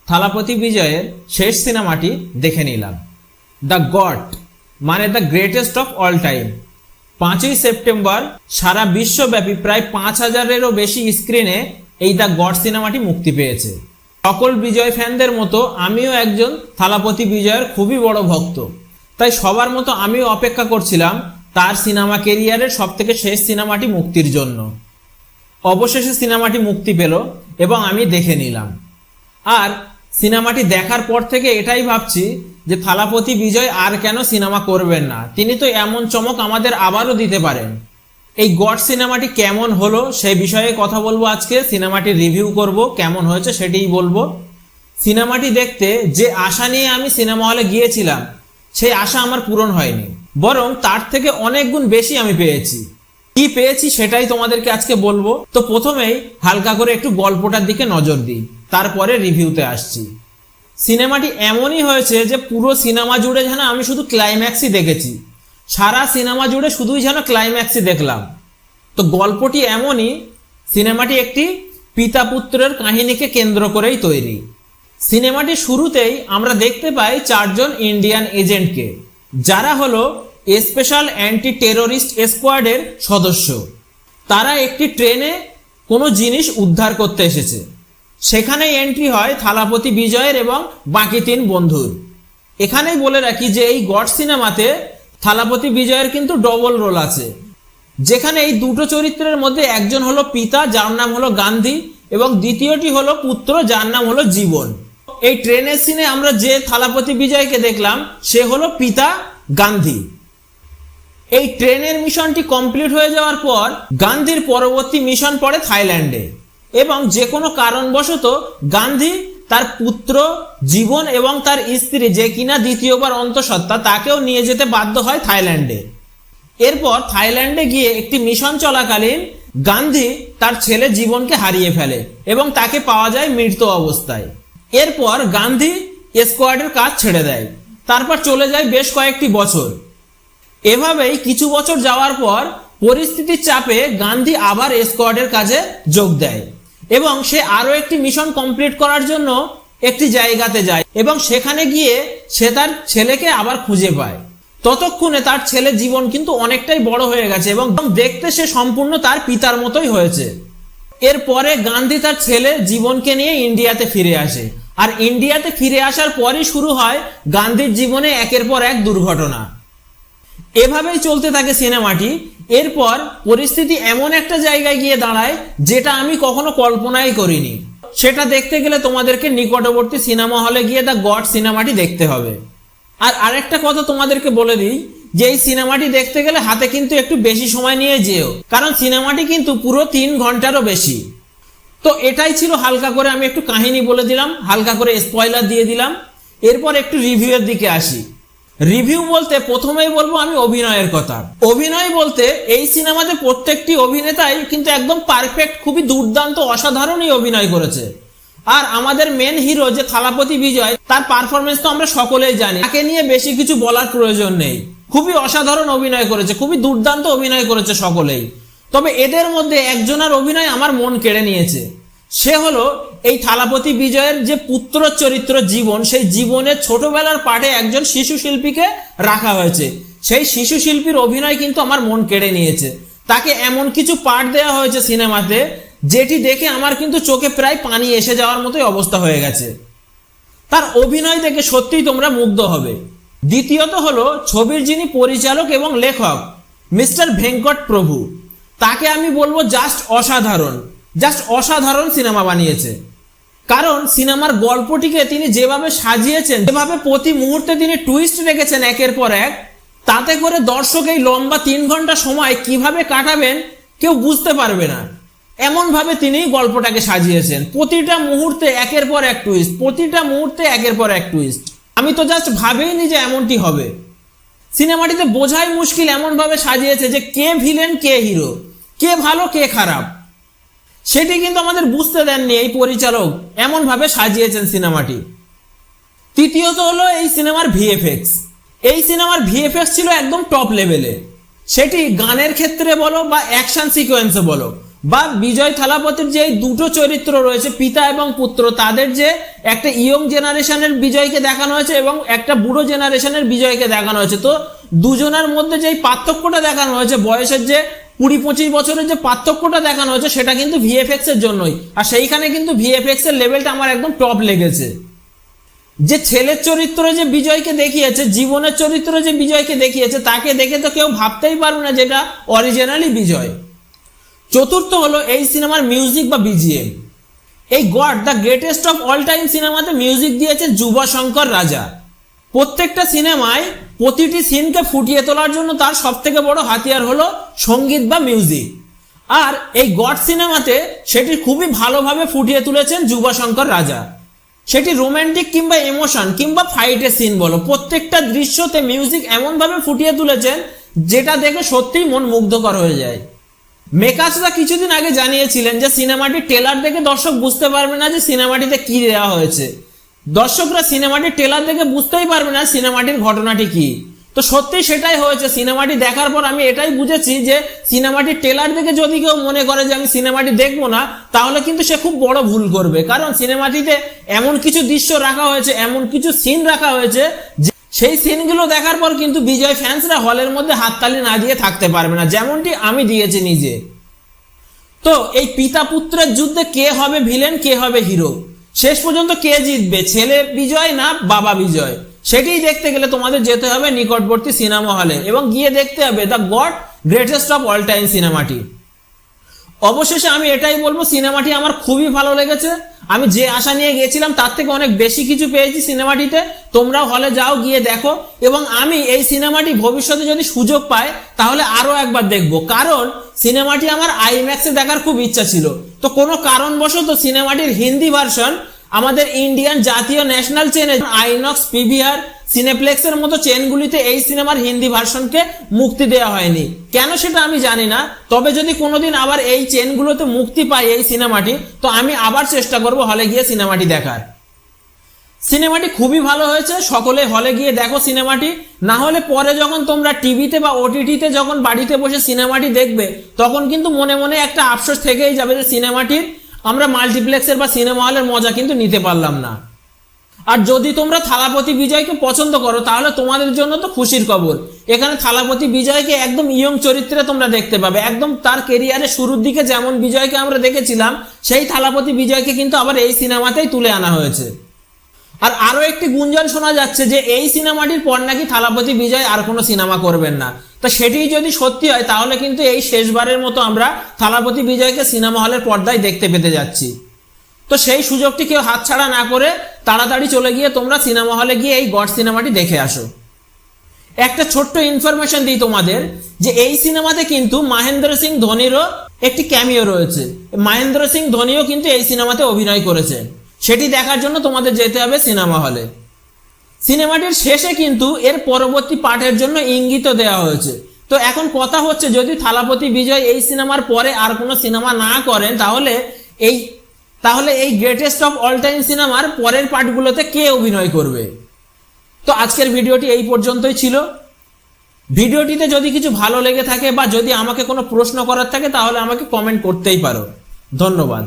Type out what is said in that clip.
থালাপতি বিজয়ের শেষ সিনেমাটি দেখে নিলাম। দ্য গড মানে the greatest of all time. 5ই সেপ্টেম্বর সারা বিশ্বব্যাপী প্রায় 5000-এরও বেশি স্ক্রিনে এই দ্য গড সিনেমাটি মুক্তি পেয়েছে। সকল বিজয় ফ্যানদের মতো আমিও একজন থালাপতি বিজয়ের খুবই বড় ভক্ত, তাই সবার মতো আমিও অপেক্ষা করছিলাম তার সিনেমা কেরিয়ারের সবথেকে শেষ সিনেমাটি মুক্তির জন্য। অবশেষে সিনেমাটি মুক্তি পেল এবং আমি দেখে নিলাম। আর সিনেমাটি দেখার পর থেকে এটাই ভাবছি যে থালাপতি বিজয় আর কেন সিনেমা করবেন না, তিনি তো এমন চমক আমাদের আবারও দিতে পারেন। এই গড সিনেমাটি কেমন হলো সেই বিষয়ে কথা বলবো আজকে। সিনেমাটি রিভিউ করব, কেমন হয়েছে সেটাই বলবো। সিনেমাটি দেখতে যে আশা নিয়ে আমি সিনেমা হলে গিয়েছিলাম সেই আশা আমার পূরণ হয়নি, বরং তার থেকে অনেক গুণ বেশি আমি পেয়েছি। কি পেয়েছি সেটাই তোমাদেরকে আজকে বলবো। তো প্রথমেই হালকা করে একটু গল্পটার দিকে নজর দিই, তারপরে রিভিউতে আসছি। সিনেমাটি এমনই হয়েছে যে পুরো সিনেমা জুড়ে যেন আমি শুধু ক্লাইম্যাক্সই দেখেছি, সারা সিনেমা জুড়ে শুধুই যেন ক্লাইম্যাক্সই দেখলাম। তো গল্পটি এমনই, সিনেমাটি একটি পিতা পুত্রের কাহিনীকে কেন্দ্র করেই তৈরি। সিনেমাটি শুরুতেই আমরা দেখতে পাই 4 জন ইন্ডিয়ান এজেন্টকে, যারা হলো স্পেশাল অ্যান্টি টেরোরিস্ট স্কোয়াডের সদস্য। তারা একটি ট্রেনে কোনো জিনিস উদ্ধার করতে এসেছে। সেখানেই এন্ট্রি হয় থালাপতি বিজয়ের এবং বাকি 3 বন্ধুর। এখানেই বলে রাখি যে এই গড সিনেমাতে থালাপতি বিজয়ের কিন্তু ডবল রোল আছে, যেখানে এই দুটো চরিত্রের মধ্যে একজন হলো পিতা, যার নাম হলো গান্ধী, এবং দ্বিতীয়টি হলো পুত্র, যার নাম হলো জীবন। এই ট্রেনের সিনে আমরা যে থালাপতি বিজয়কে দেখলাম সে হলো পিতা গান্ধী। এই ট্রেনের মিশনটি কমপ্লিট হয়ে যাওয়ার পর গান্ধীর পরবর্তী মিশন পড়ে থাইল্যান্ডে, এবং যে কোনো কারণবশত গান্ধী তার পুত্র জীবন এবং তার স্ত্রী, যে কিনা দ্বিতীয়বার অন্তঃসত্ত্বা, তাকেও নিয়ে যেতে বাধ্য হয় থাইল্যান্ডে। এরপর থাইল্যান্ডে গিয়ে একটি মিশন চলাকালীন গান্ধী তার ছেলে জীবনকে হারিয়ে ফেলে এবং তাকে পাওয়া যায় মৃত অবস্থায়। এরপর গান্ধী স্কোয়াডের কাজ ছেড়ে দেয়। তারপর চলে যায় বেশ কয়েকটি বছর। এভাবেই কিছু বছর যাওয়ার পর পরিস্থিতির চাপে গান্ধী আবার স্কোয়াডের কাজে যোগ দেয় এবং সে আরো একটি মিশন কমপ্লিট করার জন্য একটি জায়গাতে যায়, এবং সেখানে গিয়ে সে তার ছেলেকে আবার খুঁজে পায়। ততক্ষণে তার ছেলে জীবন কিন্তু অনেকটাই বড় হয়ে গেছে এবং দেখতে সে সম্পূর্ণ তার পিতার মতোই হয়েছে। এরপরে গান্ধী তার ছেলে জীবনকে নিয়ে ইন্ডিয়াতে ফিরে আসে, আর ইন্ডিয়াতে ফিরে আসার পরই শুরু হয় গান্ধীর জীবনে একের পর এক দুর্ঘটনা। এভাবেই চলতে থাকে সিনেমাটি। এরপর পরিস্থিতি এমন একটা জায়গায় গিয়ে দাঁড়ায় যেটা আমি কখনো কল্পনাই করিনি। সেটা দেখতে গেলে তোমাদেরকে নিকটবর্তী সিনেমা হলে গিয়ে দ্য গড সিনেমাটি দেখতে হবে। আর আরেকটা কথা তোমাদেরকে বলে দিই যে এই সিনেমাটি দেখতে গেলে হাতে কিন্তু একটু বেশি সময় নিয়ে যেও, কারণ সিনেমাটি কিন্তু পুরো 3 ঘন্টারও বেশি। তো এটাই ছিল, হালকা করে আমি একটু কাহিনী বলে দিলাম, হালকা করে স্পয়লার দিয়ে দিলাম। এরপর একটু রিভিউয়ের দিকে আসি। রিভিউ বলতে প্রথমেই বলবো আমি অভিনয়ের কথা। অভিনয় বলতে এই সিনেমাতে প্রত্যেকটি অভিনেতাই কিন্তু একদম পারফেক্ট, খুবই দুর্দান্ত অসাধারণই অভিনয় করেছে। আর আমাদের মেন হিরো যে থালাপতি বিজয়, তার পারফরমেন্স তো আমরা সকলেই জানি, তাকে নিয়ে বেশি কিছু বলার প্রয়োজন নেই। খুবই অসাধারণ অভিনয় করেছে, খুবই দুর্দান্ত অভিনয় করেছে সকলেই। তবে এদের মধ্যে একজনের অভিনয় আমার মন কেড়ে নিয়েছে। সে হলো এই থালাপতি বিজয়ের যে পুত্র চরিত্র জীবন, সেই জীবনের ছোটবেলার পার্টে একজন শিশু শিল্পীকে রাখা হয়েছে। সেই শিশু শিল্পীর অভিনয় কিন্তু আমার মন কেড়ে নিয়েছে। তাকে এমন কিছু পার্ট দেওয়া হয়েছে সিনেমাতে যেটি দেখে আমার কিন্তু চোখে প্রায় পানি এসে যাওয়ার মতোই অবস্থা হয়ে গেছে। তার অভিনয় দেখে সত্যিই তোমরা মুগ্ধ হবে। দ্বিতীয়ত হলো ছবির যিনি পরিচালক এবং লেখক মিস্টার ভেঙ্কট প্রভু, তাকে আমি বলবো জাস্ট অসাধারণ সিনেমা বানিয়েছে। কারণ সিনেমার গল্পটিকে তিনি যেভাবে সাজিয়েছেন, যেভাবে প্রতি মুহূর্তে তিনি টুইস্ট রেখেছেন একের পর এক, তাতে করে দর্শক এই লম্বা 3 ঘন্টা সময় কিভাবে কাটাবেন কেউ বুঝতে পারবে না। এমন ভাবে তিনি গল্পটাকে সাজিয়েছেন, প্রতিটা মুহূর্তে একের পর এক টুইস্ট, প্রতিটা মুহূর্তে একের পর এক টুইস্ট। আমি তো জাস্ট ভাবেইনি যে এমনটি হবে। সিনেমাটিতে বোঝাই মুশকিল এমন ভাবে সাজিয়েছে যে কে ভিলেন কে হিরো, কে ভালো কে খারাপ, সেটি কিন্তু আমাদের বুঝতে দেননি এই পরিচালক, এমন ভাবে সাজিয়েছেন সিনেমাটি। তৃতীয়ত হলো এই সিনেমার ভিএফএক্স। এই সিনেমার ভিএফএক্স ছিল একদম টপ লেভেলে, সেটি গানের ক্ষেত্রে বলো বা অ্যাকশন সিকোয়েন্সে বলো, বা বিজয় থালাপতির যে দুটো চরিত্র রয়েছে পিতা এবং পুত্র, তাদের যে একটা ইয়ং জেনারেশনের বিজয়কে দেখানো হয়েছে এবং একটা বুড়ো জেনারেশনের বিজয়কে দেখানো হয়েছে, তো দুজনের মধ্যে যে পার্থক্যটা দেখানো হয়েছে, বয়সের যে 20-25 বছরের যে পার্থক্যটা দেখানো হয়েছে, সেটা কিন্তু ভিএফএক্স এর জন্যই। আর সেইখানে কিন্তু ভিএফএক্স এর লেভেলটা আমার একদম টপ লেগেছে। যে ছেলের চরিত্রে যে বিজয়কে দেখিয়েছে, জীবনের চরিত্রে যে বিজয়কে দেখিয়েছে, তাকে দেখে তো কেউ ভাবতেই পারবে না যেটা অরিজিনালি বিজয়। চতুর্থ হলো এই সিনেমার মিউজিক বা বিজিএম। এই god the greatest of all time সিনেমাতে মিউজিক দিয়েছে যুবশঙ্কর রাজা। প্রত্যেকটা সিনেমায় প্রতিটি সিনকে ফুটিয়ে তোলার জন্য তার সব থেকে বড় হাতিয়ার হলো সঙ্গীত বা মিউজিক। আর এই গড সিনেমাতে সেটি খুবই ভালোভাবে ফুটিয়ে তুলেছেন যুবশঙ্কর রাজা। সেটি রোমান্টিক কিংবা ইমোশন কিংবা ফাইটের সিন বলো, প্রত্যেকটা দৃশ্যতে মিউজিক এমনভাবে ফুটিয়ে তুলেছেন যেটা দেখে সত্যিই মন মুগ্ধকর হয়ে যায়। মেকার্সরা কিছুদিন আগে জানিয়েছিলেন যে সিনেমাটির ট্রেলার দেখে দর্শক বুঝতে পারবে না যে সিনেমাটিতে কি দেওয়া হয়েছে, দর্শকরা সিনেমাটির ট্রেলার দেখে বুঝতেই পারবে না সিনেমাটির ঘটনাটি কি। তো সত্যি সেটাই হয়েছে। সিনেমাটি দেখার পর আমি এটাই বুঝেছি যে সিনেমাটির ট্রেলার দেখে যদি কেউ মনে করে যে আমি সিনেমাটি দেখবো না, তাহলে কিন্তু সে খুব বড় ভুল করবে। কারণ সিনেমাটিতে এমন কিছু দৃশ্য রাখা হয়েছে, এমন কিছু সিন রাখা হয়েছে, সেই সিনগুলো দেখার পর কিন্তু বিজয় ফ্যান্সরা হলের মধ্যে হাততালি না দিয়ে থাকতে পারবে না, যেমনটি আমি দিয়েছি নিজে। তো এই পিতা পুত্রের যুদ্ধে কে হবে ভিলেন, কে হবে হিরো, শেষ পর্যন্ত কে জিতবে, ছেলে বিজয় না বাবা বিজয়, সেটাই দেখতে গেলে তোমাদের যেতে হবে নিকটবর্তী সিনেমা হলে এবং গিয়ে দেখতে হবে the god greatest of all time সিনেমাটি। অবশেষে আমি এটাই বলবো, সিনেমাটি আমার খুবই ভালো লেগেছে। আমি যে আশা নিয়ে গিয়েছিলাম তার থেকে অনেক বেশি কিছু পেয়েছি সিনেমাটিতে। তোমরাও হলে যাও, গিয়ে দেখো। এবং আমি এই সিনেমাটি ভবিষ্যতে যদি সুযোগ পাই তাহলে আরো একবার দেখবো, কারণ সিনেমাটি আমার আইম্যাক্সে দেখার খুব ইচ্ছা ছিল। তো কোনো কারণবশত সিনেমাটির হিন্দি ভার্সন আমাদের ইন্ডিয়ান জাতীয় ন্যাশনাল চেন আইনক্স, পিভিআর, সিনেপ্লেক্সের মতো চেনগুলিতে এই সিনেমার হিন্দি ভার্সনকে মুক্তি দেওয়া হয়নি। কেন সেটা আমি জানি না, তবে যদি কোনোদিন আবার এই চেনগুলোতে মুক্তি পায় এই সিনেমাটি, তো আমি আবার চেষ্টা করব হলে গিয়ে সিনেমাটি দেখার। সিনেমাটি খুবই ভালো হয়েছে, সকলে হলে গিয়ে দেখো সিনেমাটি। না হলে পরে যখন তোমরা টিভিতে বা ওটিটিতে যখন বাড়িতে বসে সিনেমাটি দেখবে, তখন কিন্তু মনে মনে একটা আফসোস থেকেই যাবে যে সিনেমাটির আমরা মাল্টিপ্লেক্সের বা সিনেমা হলের মজা কিন্তু নিতে পারলাম না। আর যদি তোমরা থালাপতি বিজয়কে পছন্দ করো তাহলে তোমাদের জন্য তো খুশির খবর, এখানে থালাপতি বিজয়কে একদম ইয়ং চরিত্রে তোমরা দেখতে পাবে। একদম তার কেরিয়ারের শুরুর দিকে যেমন বিজয়কে আমরা দেখেছিলাম, সেই থালাপতি বিজয়কে কিন্তু আবার এই সিনেমাতেই তুলে আনা হয়েছে। আর আরো একটি গুঞ্জন শোনা যাচ্ছে যে এই সিনেমাটির পর নাকি থালাপতি বিজয় আর কোনো সিনেমা করবেন না। তা সেটি যদি সত্যি হয় তাহলে কিন্তু এই শেষবারের মতো আমরা থালাপতি বিজয়কে সিনেমা হলের পর্দায় দেখতে পেতে যাচ্ছি। তো সেই সুযোগটি কেউ হাতছাড়া না করে তাড়াতাড়ি চলে গিয়ে তোমরা সিনেমা হলে গিয়ে এই গড সিনেমাটি দেখে আসো। একটা ছোট্ট ইনফরমেশন দিই তোমাদের, যে এই সিনেমাতে কিন্তু মহেন্দ্র সিং ধোনিরও একটি ক্যামিও রয়েছে। মহেন্দ্র সিং ধোনিও কিন্তু এই সিনেমাতে অভিনয় করেছে। সেটি দেখার জন্য তোমাদের যেতে হবে সিনেমা হলে। সিনেমাটির শেষে কিন্তু এর পরবর্তী পার্টের জন্য ইঙ্গিত দেওয়া হয়েছে। তো এখন কথা হচ্ছে, যদি থালাপতি বিজয় এই সিনেমার পরে আর কোনো সিনেমা না করেন, তাহলে এই গ্রেটেস্ট অফ অল টাইম সিনেমার পরের পার্টগুলোতে কে অভিনয় করবে। তো আজকের ভিডিওটি এই পর্যন্তই ছিল। ভিডিওটিতে যদি কিছু ভালো লেগে থাকে বা যদি আমাকে কোনো প্রশ্ন করার থাকে তাহলে আমাকে কমেন্ট করতেই পারো। ধন্যবাদ।